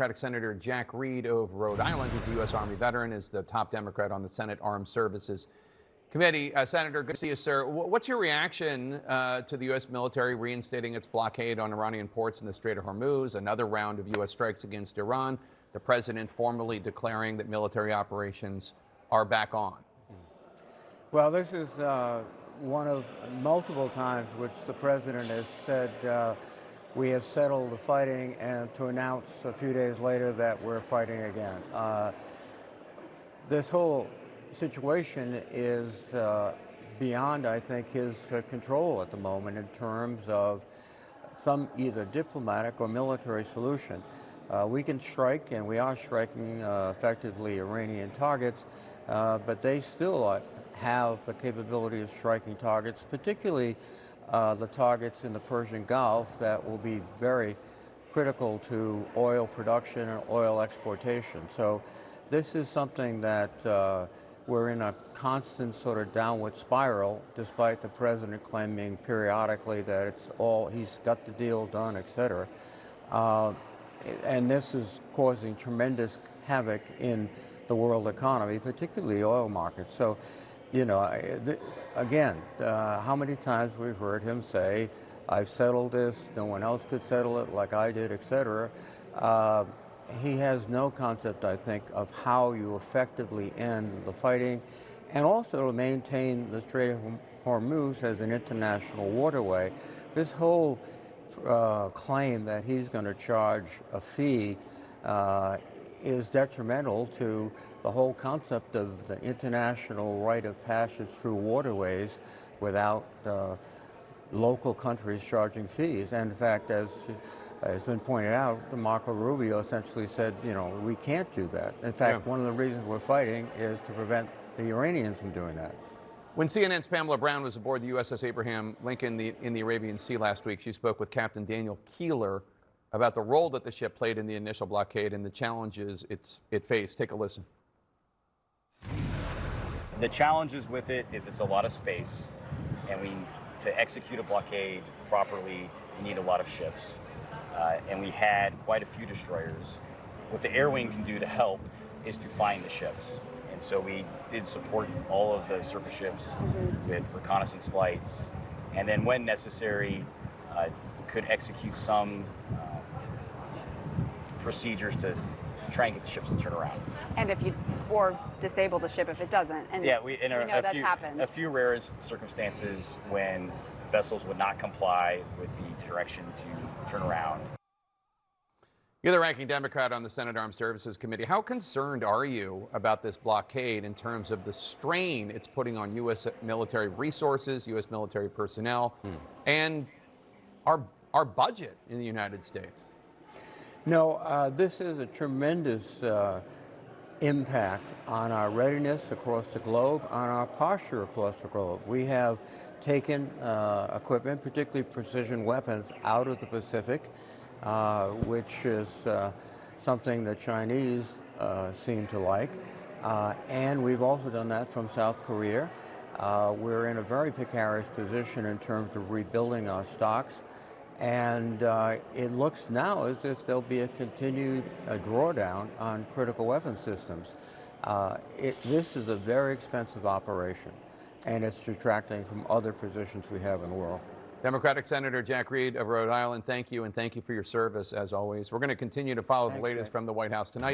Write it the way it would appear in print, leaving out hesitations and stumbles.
Democratic Senator Jack Reed of Rhode Island, who's a U.S. Army veteran, is the top Democrat on the Senate Armed Services Committee. Senator, good to see you, sir. What's your reaction to the U.S. military reinstating its blockade on Iranian ports in the Strait of Hormuz, another round of U.S. strikes against Iran, the president formally declaring that military operations are back on? Well, this is one of multiple times which the president has said we have settled the fighting, and to announce a few days later that we're fighting again. This whole situation is beyond, I think, his control at the moment in terms of some either diplomatic or military solution. We can strike, and we are striking effectively Iranian targets, but they still have the capability of striking targets, particularly the targets in the Persian Gulf that will be very critical to oil production and oil exportation. So this is something that we're in a constant sort of downward spiral, despite the president claiming periodically that it's all, he's got the deal done, etc. And this is causing tremendous havoc in the world economy, particularly oil markets. So, you know, again, how many times we've heard him say, I've settled this, no one else could settle it like I did, etc. He has no concept, I think, of how you effectively end the fighting, and also to maintain the Strait of Hormuz as an international waterway. This whole claim that he's going to charge a fee is detrimental to the whole concept of the international right of passage through waterways without local countries charging fees. And in fact, as has been pointed out, Marco Rubio essentially said, you know, we can't do that. In fact, one of the reasons we're fighting is to prevent the Iranians from doing that. When CNN's Pamela Brown was aboard the USS Abraham Lincoln in the Arabian Sea last week, she spoke with Captain Daniel Keeler about the role that the ship played in the initial blockade and the challenges it faced. Take a listen. The challenges with it is it's a lot of space, and to execute a blockade properly, you need a lot of ships. And we had quite a few destroyers. What the Air Wing can do to help is to find the ships. And so we did support all of the surface ships with reconnaissance flights, and then when necessary, could execute some procedures to try and get the ships to turn around. And or disable the ship if it doesn't. And yeah, we know that's happened. A few rare circumstances when vessels would not comply with the direction to turn around. You're the ranking Democrat on the Senate Armed Services Committee. How concerned are you about this blockade in terms of the strain it's putting on U.S. military resources, U.S. military personnel, and our budget in the United States? No, this is a tremendous impact on our readiness across the globe, on our posture across the globe. We have taken equipment, particularly precision weapons, out of the Pacific, which is something the Chinese seem to like. And we've also done that from South Korea. We're in a very precarious position in terms of rebuilding our stocks. And it looks now as if there'll be a continued drawdown on critical weapon systems. This is a very expensive operation, and it's detracting from other positions we have in the world. Democratic Senator Jack Reed of Rhode Island, thank you, and thank you for your service as always. We're going to continue to follow the latest from the White House tonight.